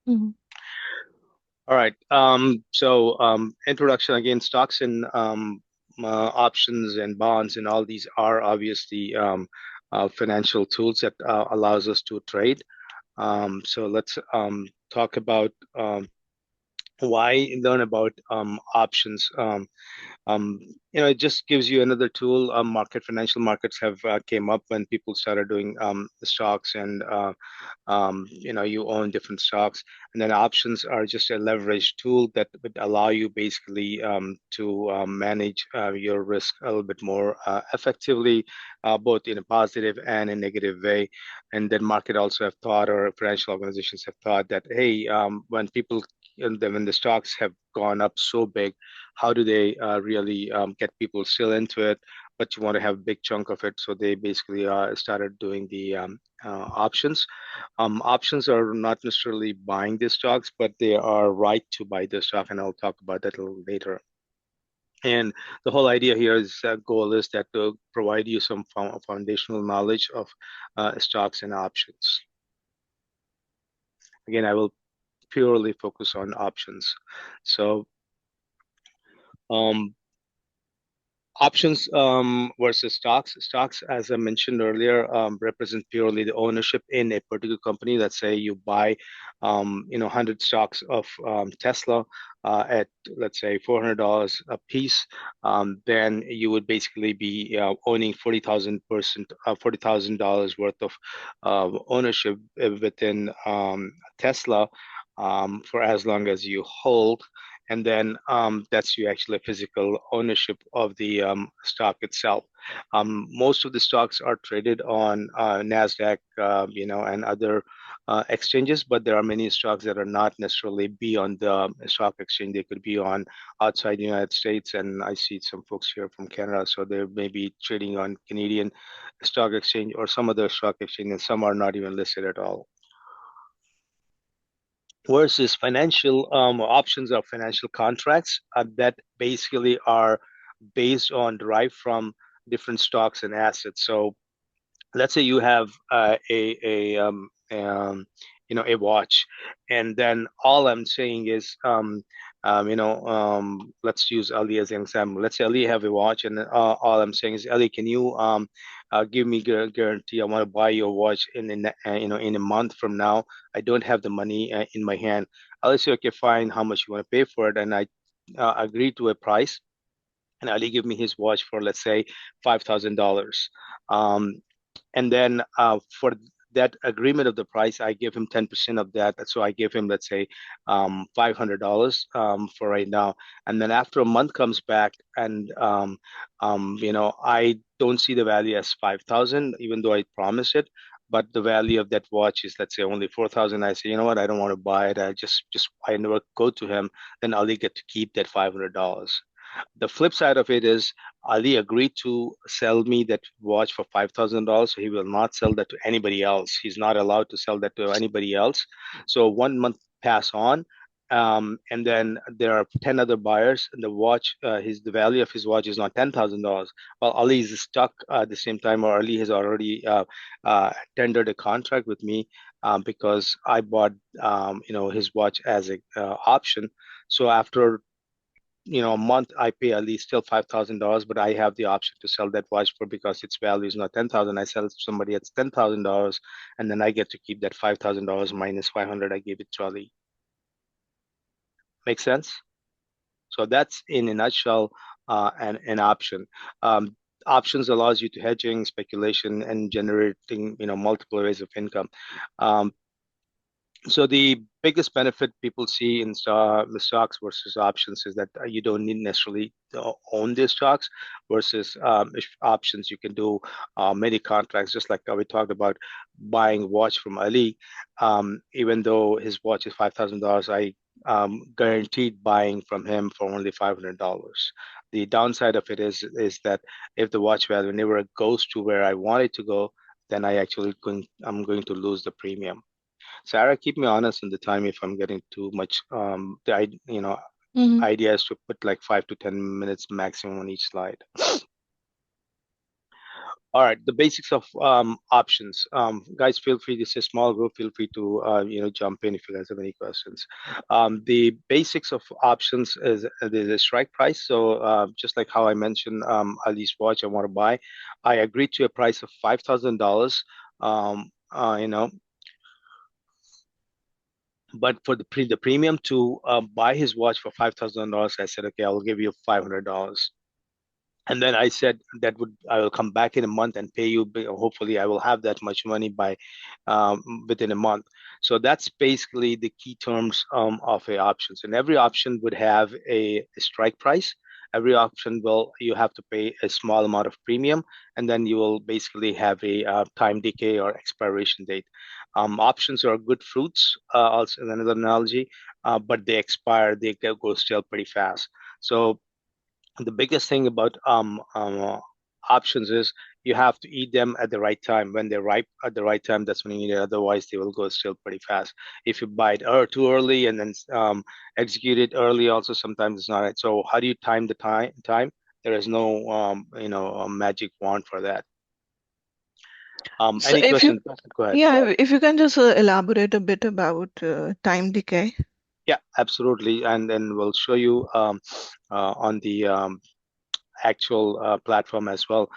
Mhm. All right. Introduction again, stocks and options and bonds and all these are obviously financial tools that allows us to trade. So let's talk about why learn about options. It just gives you another tool. Financial markets have came up when people started doing stocks and you own different stocks, and then options are just a leverage tool that would allow you basically to manage your risk a little bit more effectively, both in a positive and a negative way. And then market also have thought, or financial organizations have thought that, hey, when people and then when the stocks have gone up so big, how do they really get people still into it? But you want to have a big chunk of it, so they basically started doing the options. Options are not necessarily buying the stocks, but they are right to buy the stock, and I'll talk about that a little later. And the whole idea here is goal is that to provide you some foundational knowledge of stocks and options. Again, I will purely focus on options. So, um, options versus stocks. Stocks, as I mentioned earlier, represent purely the ownership in a particular company. Let's say you buy, 100 stocks of Tesla at, let's say, $400 a piece. Then you would basically be owning 40,000 dollars worth of ownership within Tesla for as long as you hold, and then that's you actually physical ownership of the stock itself. Most of the stocks are traded on Nasdaq, and other exchanges, but there are many stocks that are not necessarily be on the stock exchange. They could be on outside the United States, and I see some folks here from Canada, so they may be trading on Canadian stock exchange or some other stock exchange, and some are not even listed at all. Versus financial options or financial contracts that basically are based on derived from different stocks and assets. So let's say you have a watch, and then all I'm saying is let's use Ali as an example. Let's say Ali have a watch, and all I'm saying is, Ali, can you give me guarantee? I want to buy your watch in a month from now. I don't have the money in my hand. Ali say, okay, fine. How much you want to pay for it? And I agree to a price, and Ali give me his watch for, let's say, $5,000. Um, and then for that agreement of the price, I give him 10% of that. So I give him, let's say, $500 for right now. And then after a month comes back, and I don't see the value as 5,000, even though I promised it. But the value of that watch is, let's say, only 4,000. I say, you know what? I don't want to buy it. I never go to him. Then Ali get to keep that $500. The flip side of it is Ali agreed to sell me that watch for $5,000. So he will not sell that to anybody else. He's not allowed to sell that to anybody else. So 1 month pass on, and then there are 10 other buyers, and the value of his watch is not $10,000. While Ali is stuck at the same time, or Ali has already tendered a contract with me because I bought his watch as a option. So after a month, I pay at least still $5,000, but I have the option to sell that watch for, because its value is not 10,000. I sell it to somebody at $10,000, and then I get to keep that $5,000 minus 500 I gave it to Ali. Make sense? So that's in a nutshell an option. Um, Options allows you to hedging, speculation, and generating multiple ways of income. Um, So the biggest benefit people see in the stocks versus options is that you don't need necessarily to own these stocks, versus options you can do many contracts, just like we talked about buying watch from Ali. Even though his watch is $5,000, I guaranteed buying from him for only $500. The downside of it is that if the watch value never goes to where I want it to go, then I'm going to lose the premium. Sarah, keep me honest in the time if I'm getting too much. Mhm. Idea is to put like 5 to 10 minutes maximum on each slide. All right, the basics of options. Guys, feel free. This is a small group. Feel free to jump in if you guys have any questions. The basics of options is there's a strike price. So just like how I mentioned, Ali's watch I want to buy, I agreed to a price of $5,000. Um, you know, but for the premium to buy his watch for $5,000, I said, okay, I will give you $500. And then I said I will come back in a month and pay you. Hopefully, I will have that much money by within a month. So that's basically the key terms of a options. And every option would have a strike price. Every option you have to pay a small amount of premium, and then you will basically have a time decay or expiration date. Options are good fruits, also another analogy, but they expire, they go stale pretty fast. So the biggest thing about options is you have to eat them at the right time. When they're ripe at the right time, that's when you eat it. Otherwise, they will go still pretty fast. If you buy it too early and then execute it early, also sometimes it's not right. So how do you time the time? There is no magic wand for that. So Any if you, questions? Go ahead. yeah, if you can just elaborate a bit about time decay. Yeah, absolutely. And then we'll show you on the actual platform as well.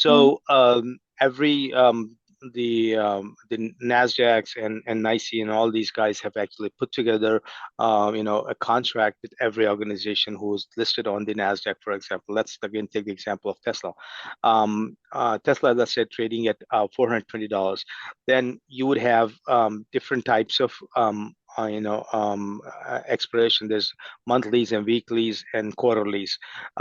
Mm, So every the Nasdaqs and NYSE and all these guys have actually put together a contract with every organization who is listed on the Nasdaq. For example, let's again take the example of Tesla. Tesla, let's say trading at $420. Then you would have different types of expiration. There's monthlies and weeklies and quarterlies.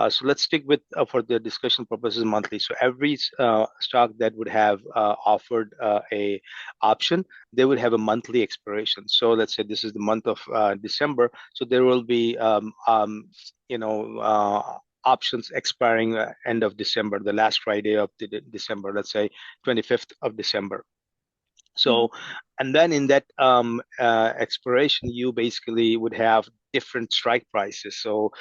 So let's stick with, for the discussion purposes, monthly. So every stock that would have offered a option, they would have a monthly expiration. So let's say this is the month of December. So there will be, you know, options expiring end of December, the last Friday of December, let's say 25th of December. mm. So, and then in that expiration, you basically would have different strike prices. So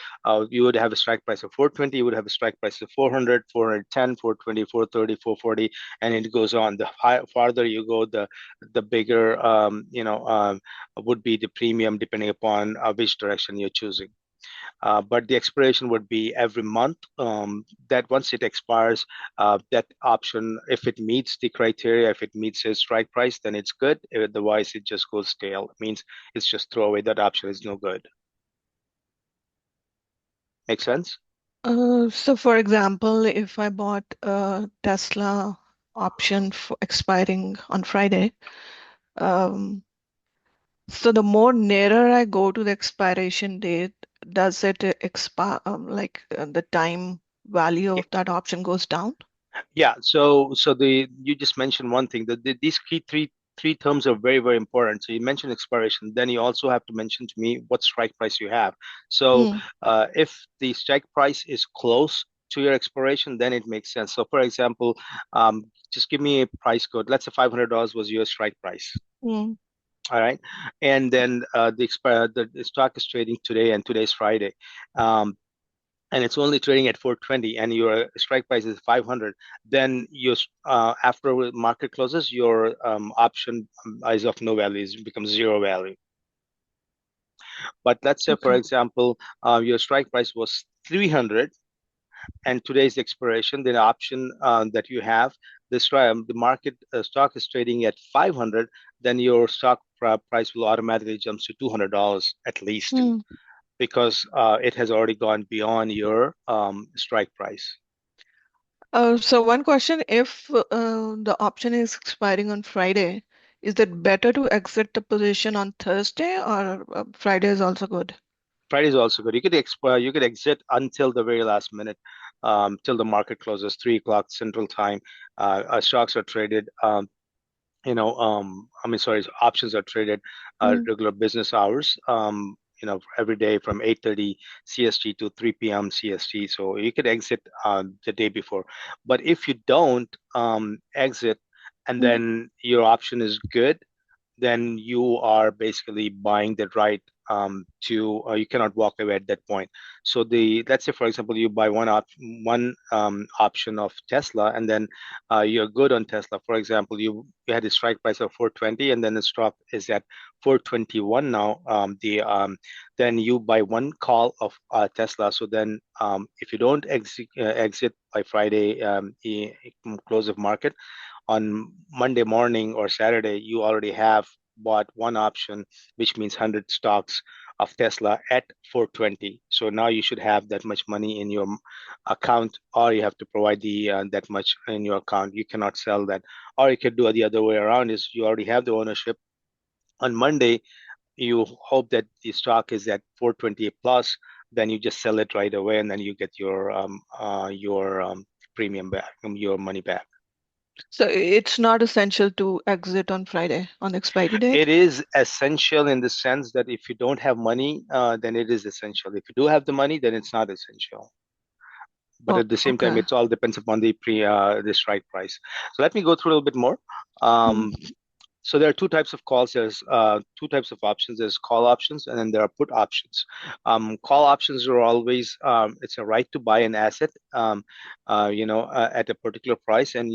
you would have a strike price of 420, you would have a strike price of 400, 410, 420, 430, 440, and it goes on. The farther you go, the bigger would be the premium depending upon which direction you're choosing. But the expiration would be every month. That once it expires, that option, if it meets the criteria, if it meets a strike price, then it's good. Otherwise, it just goes stale. It means it's just throw away. That option is no good. Make sense? So for example, if I bought a Tesla option for expiring on Friday, um, so the more nearer I go to the expiration date, does it expire, the time value of that option goes down? Yeah. So you just mentioned one thing that these key three terms are very, very important. So you mentioned expiration, then you also have to mention to me what strike price you have. So Mm, if the strike price is close to your expiration, then it makes sense. So for example, just give me a price code. Let's say $500 was your strike price. mm, All right, and then the stock is trading today, and today's Friday. And it's only trading at 420 and your strike price is 500, then you after market closes, your option is of no value, it becomes zero value. But let's say, for okay. example, your strike price was 300 and today's expiration, the option that you have, the market stock is trading at 500, then your stock price will automatically jump to $200 at least, Mm. because it has already gone beyond your strike price. So one question, if the option is expiring on Friday, is it better to exit the position on Thursday or Friday is also good? Friday is also good. You could exit until the very last minute, till the market closes 3 o'clock Central Time. Stocks are traded. I mean, sorry, options are traded Mm, regular business hours. Every day from 8:30 CST to 3 p.m. CST. So you could exit the day before. But if you don't exit, and mm, then your option is good, then you are basically buying the right to you cannot walk away at that point. So let's say for example you buy one option of Tesla, and then you're good on Tesla. For example, you had a strike price of 420, and then the stock is at 421 now. Then you buy one call of Tesla. So then if you don't exit by Friday close of market, on Monday morning or Saturday, you already have bought one option, which means 100 stocks of Tesla at 420. So now you should have that much money in your account, or you have to provide the that much in your account. You cannot sell that. Or you could do it the other way around, is you already have the ownership. On Monday, you hope that the stock is at 420 plus, then you just sell it right away, and then you get your premium back, your money back. So it's not essential to exit on Friday on the expiry date? It is essential in the sense that if you don't have money, then it is essential. If you do have the money, then it's not essential. But Oh, at the same time, okay. it all depends upon the strike price. So let me go through a little bit more. Mm. So there are two types of calls. There's two types of options. There's call options, and then there are put options. Call options are always it's a right to buy an asset, at a particular price, and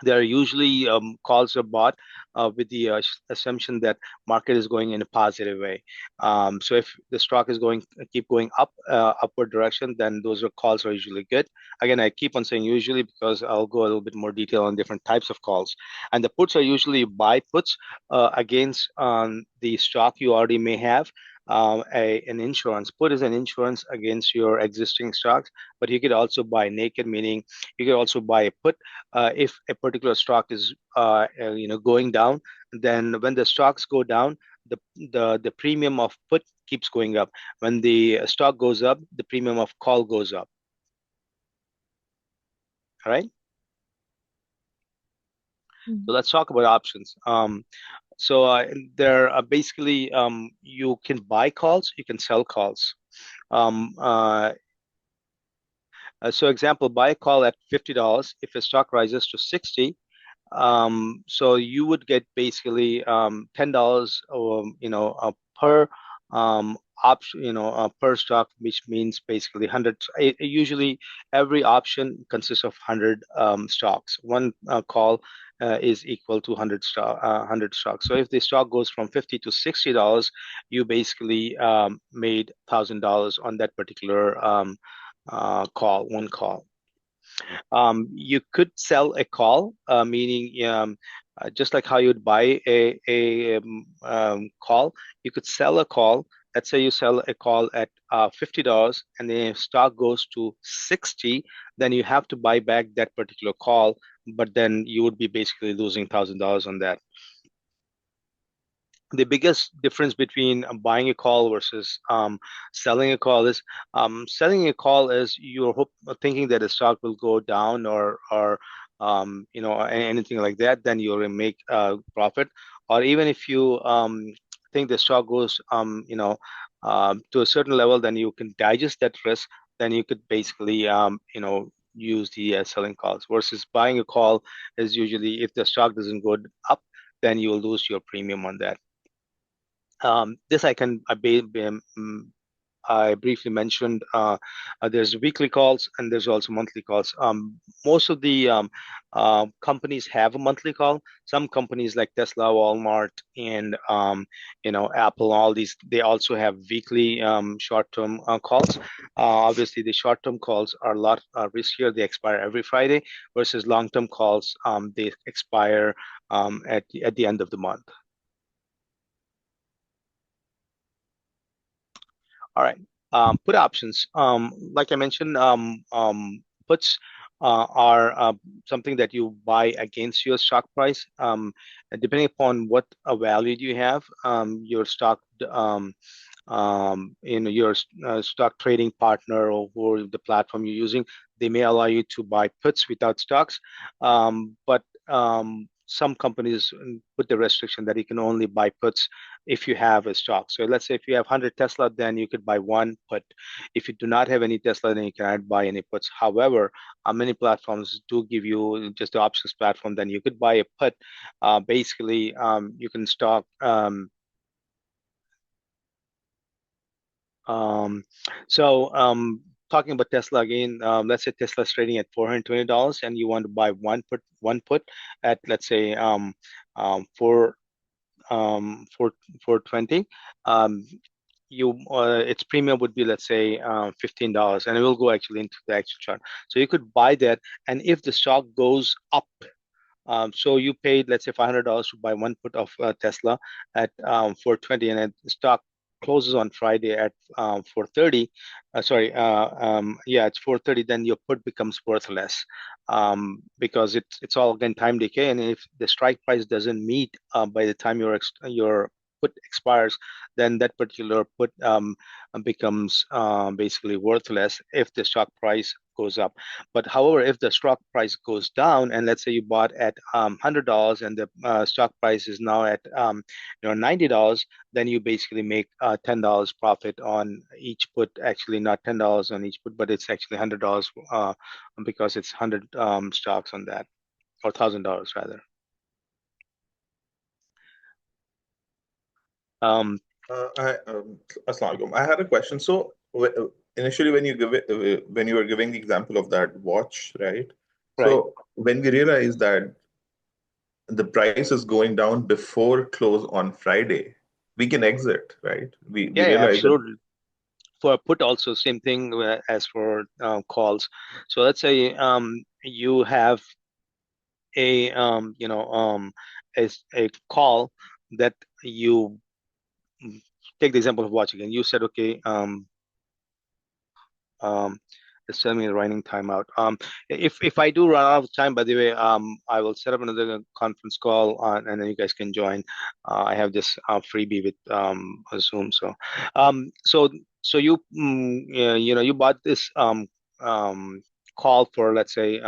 there are usually calls are bought with the assumption that market is going in a positive way. So if the stock is going keep going upward direction, then those are calls are usually good. Again, I keep on saying usually because I'll go a little bit more detail on different types of calls. And the puts are usually buy puts against the stock you already may have. An insurance put is an insurance against your existing stocks, but you could also buy naked, meaning you could also buy a put if a particular stock is going down. Then when the stocks go down, the premium of put keeps going up. When the stock goes up, the premium of call goes up. All right. So Mm. let's talk about options. So there are basically you can buy calls, you can sell calls. Um, uh, so example, buy a call at $50. If a stock rises to 60, so you would get basically $10, per option, per stock, which means basically 100. Usually, every option consists of 100 stocks. One call is equal to 100 stocks. So if the stock goes from 50 to $60, you basically made $1,000 on that particular one call. You could sell a call, meaning just like how you'd buy a call, you could sell a call. Let's say you sell a call at $50, and then if stock goes to 60, then you have to buy back that particular call, but then you would be basically losing $1,000 on that. The biggest difference between buying a call versus selling a call is selling a call is thinking that a stock will go down or anything like that, then you'll make profit. Or even if you think the stock goes to a certain level, then you can digest that risk. Then you could basically use the selling calls. Versus buying a call is usually if the stock doesn't go up, then you will lose your premium on that. This I briefly mentioned. There's weekly calls and there's also monthly calls. Most of the companies have a monthly call. Some companies like Tesla, Walmart, and Apple, all these, they also have weekly short-term calls. Obviously, the short-term calls are a lot riskier. They expire every Friday, versus long-term calls, they expire at the end of the month. All right. Put options. Like I mentioned, puts are something that you buy against your stock price. And depending upon what value you have, your stock, your stock trading partner or the platform you're using, they may allow you to buy puts without stocks. But some companies put the restriction that you can only buy puts if you have a stock. So let's say if you have 100 Tesla, then you could buy one put. If you do not have any Tesla, then you cannot buy any puts. However, many platforms do give you just the options platform. Then you could buy a put. Basically, you can stock. Um, so talking about Tesla again, let's say Tesla's trading at $420, and you want to buy one put at, let's say, four 420. Um, its premium would be, let's say, $15, and it will go actually into the actual chart. So you could buy that, and if the stock goes up, so you paid, let's say, $500 to buy one put of Tesla at 420, and the stock closes on Friday at 430. Sorry, yeah, it's 430. Then your put becomes worthless, because it's all again time decay, and if the strike price doesn't meet by the time your put expires, then that particular put becomes basically worthless if the stock price goes up. But however, if the stock price goes down, and let's say you bought at $100 and the stock price is now at $90, then you basically make $10 profit on each put. Actually, not $10 on each put, but it's actually $100 because it's 100 stocks on that, or $1,000 rather. Um, Assalamu alaikum. I had a question. So initially, when when you were giving the example of that watch, right? right. So when we realize that the price is going down before close on Friday, we can exit, right? We Yeah, realize that. absolutely. For a put also, same thing as for calls. So let's say you have a a call that you take the example of watch again. You said, okay, it's telling me the running timeout. If I do run out of time, by the way, I will set up another conference call and then you guys can join. I have this freebie with Zoom. So you you bought this call for, let's say,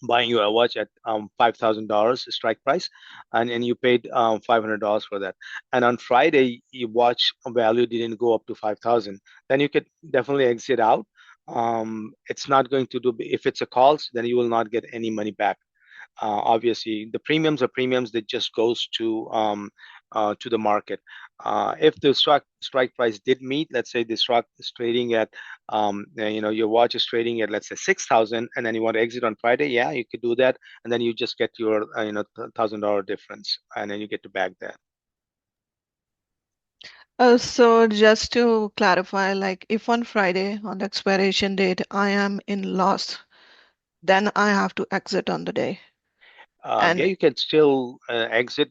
buying you a watch at $5,000 strike price, and you paid $500 for that. And on Friday, your watch value didn't go up to 5,000. Then you could definitely exit out. It's not going to do, if it's a calls, then you will not get any money back. Obviously, the premiums are premiums that just goes to the market. If the strike price did meet, let's say the stock is trading at, your watch is trading at, let's say, 6,000, and then you want to exit on Friday, yeah, you could do that, and then you just get your $1,000 difference, and then you get to bag that. So just to clarify, like if on Friday on the expiration date I am in loss, then I have to exit on the day. Yeah, And you can still exit.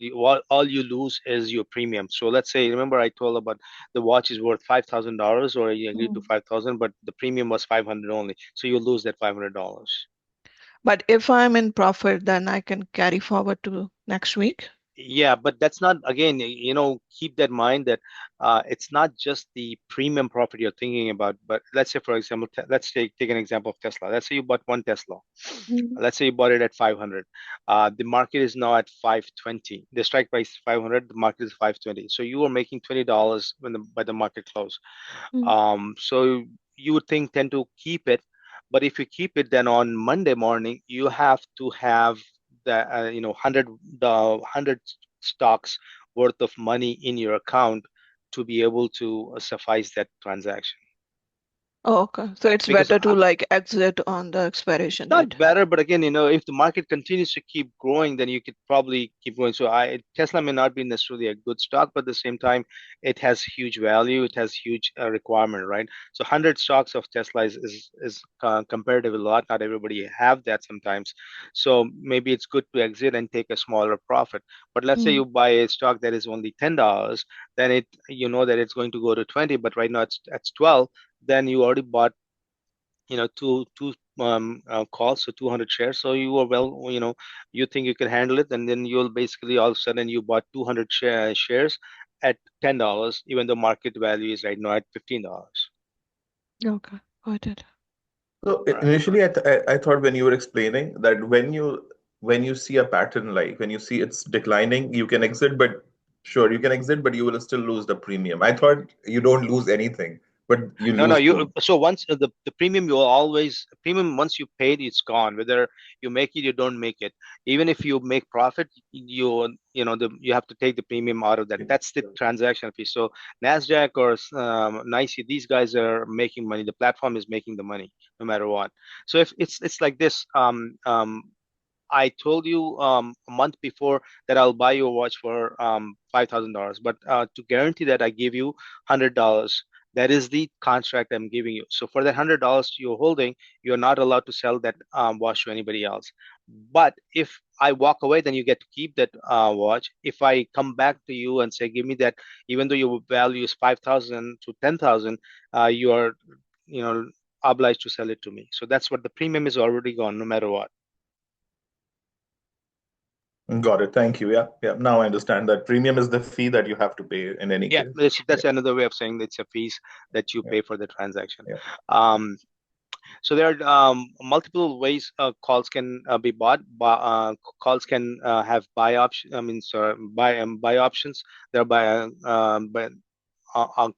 All you lose is your premium. So let's say, remember I told about the watch is worth $5,000, or you agreed to 5,000, but the premium was 500 only. So you lose that $500. but if I'm in profit, then I can carry forward to next week. Yeah, but that's not, again, keep that in mind that it's not just the premium profit you're thinking about. But let's say, for example, let's take an example of Tesla. Let's say you bought one Tesla. Let's say you bought it at 500. The market is now at 520. The strike price is 500. The market is 520. So you are making $20 by the market close. So you would tend to keep it, but if you keep it, then on Monday morning you have to have the 100 stocks worth of money in your account to be able to suffice that transaction. Oh, okay. So it's Because better to like exit on the expiration not date. better, but again, if the market continues to keep growing, then you could probably keep going. So Tesla may not be necessarily a good stock, but at the same time, it has huge value. It has huge requirement, right? So 100 stocks of Tesla is comparatively a lot. Not everybody have that sometimes. So maybe it's good to exit and take a smaller profit. But let's say you buy a stock that is only $10, then you know that it's going to go to 20, but right now it's 12. Then you already bought two calls, so 200 shares. So you are you think you can handle it, and then you'll basically all of a sudden you bought 200 shares at $10, even though market value is right now at $15. Okay, got it. So Right. initially, I thought when you were explaining that when you when you see a pattern, like when you see it's declining, you can exit, but sure, you can exit, but you will still lose the premium. I thought you don't lose anything, but you No, no, lose you premium. so once the premium you will always premium once you paid it's gone whether you make it you don't make it even if you make profit you know you have to take the premium out of that. That's the transaction fee. So Nasdaq or NYSE, these guys are making money. The platform is making the money no matter what. So if it's like this, I told you a month before that I'll buy you a watch for $5,000, but to guarantee that I give you $100. That is the contract I'm giving you. So for that $100 you're holding, you're not allowed to sell that watch to anybody else. But if I walk away, then you get to keep that watch. If I come back to you and say, give me that, even though your value is 5,000 to 10,000, you are, you know, obliged to sell it to me. So that's what the premium is already gone, no matter what. Got it. Thank you. Yeah. Yeah. Now I understand that premium is the fee that you have to pay in any Yeah, case. that's Yeah. another way of saying that it's a fees that you Yeah. pay for the transaction. Yeah. Um, so there are multiple ways calls can be bought. Calls can have buy option. I mean, sorry, buy options. There are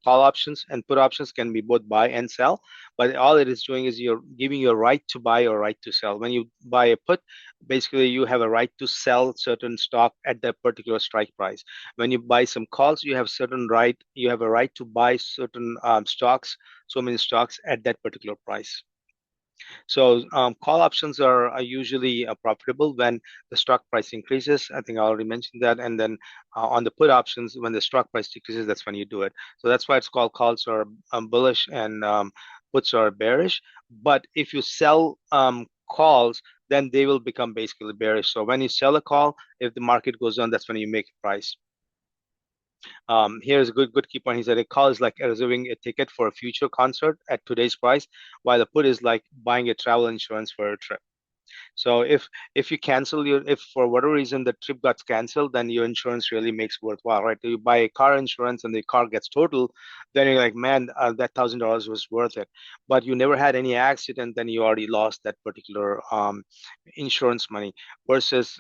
call options and put options can be both buy and sell, but all it is doing is you're giving you a right to buy or right to sell. When you buy a put, basically you have a right to sell certain stock at that particular strike price. When you buy some calls, you have a right to buy certain stocks, so many stocks at that particular price. So call options are usually profitable when the stock price increases. I think I already mentioned that. And then on the put options, when the stock price decreases, that's when you do it. So that's why it's called calls are bullish and puts are bearish. But if you sell calls, then they will become basically bearish. So when you sell a call, if the market goes down, that's when you make a price. Here's a good key point. He said a call is like reserving a ticket for a future concert at today's price, while a put is like buying a travel insurance for a trip. So if you cancel if for whatever reason the trip got canceled, then your insurance really makes worthwhile, right? You buy a car insurance and the car gets totaled, then you're like, man, that $1,000 was worth it. But you never had any accident, then you already lost that particular insurance money. Versus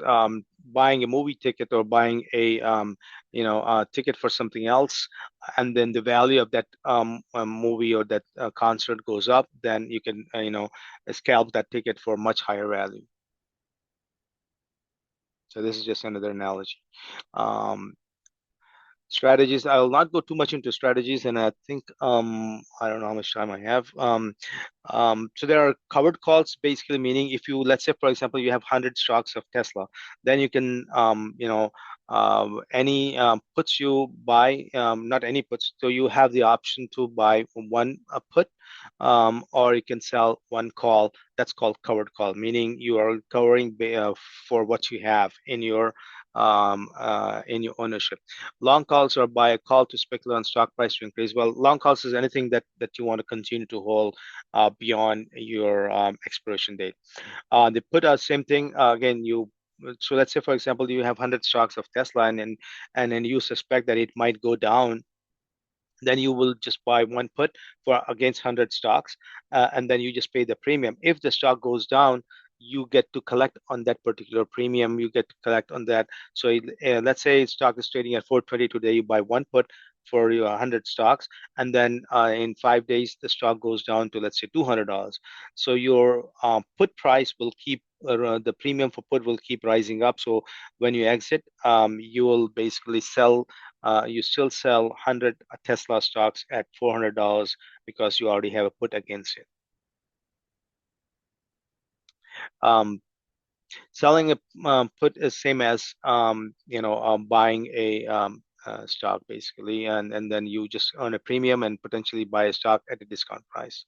buying a movie ticket or buying a ticket for something else, and then the value of that movie or that concert goes up, then you can scalp that ticket for much higher value. So this is just another analogy. Um, Strategies, I will not go too much into strategies, and I think I don't know how much time I have. So there are covered calls, basically meaning if you, let's say for example, you have 100 stocks of Tesla, then you can any puts you buy, not any puts, so you have the option to buy one put, or you can sell one call. That's called covered call, meaning you are covering for what you have in your ownership. Long calls are buy a call to speculate on stock price to increase. Well, long calls is anything that you want to continue to hold beyond your expiration date. The put out same thing. Again, so let's say for example you have 100 stocks of Tesla, and then you suspect that it might go down, then you will just buy one put for against 100 stocks, and then you just pay the premium. If the stock goes down, you get to collect on that particular premium. You get to collect on that. So let's say stock is trading at 420 today, you buy one put for your 100 stocks, and then in 5 days the stock goes down to, let's say, $200. So your put price will keep the premium for put will keep rising up. So when you exit, you will basically you still sell 100 Tesla stocks at $400 because you already have a put against it. Um, Selling a put is same as buying a stock basically, and then you just earn a premium and potentially buy a stock at a discount price.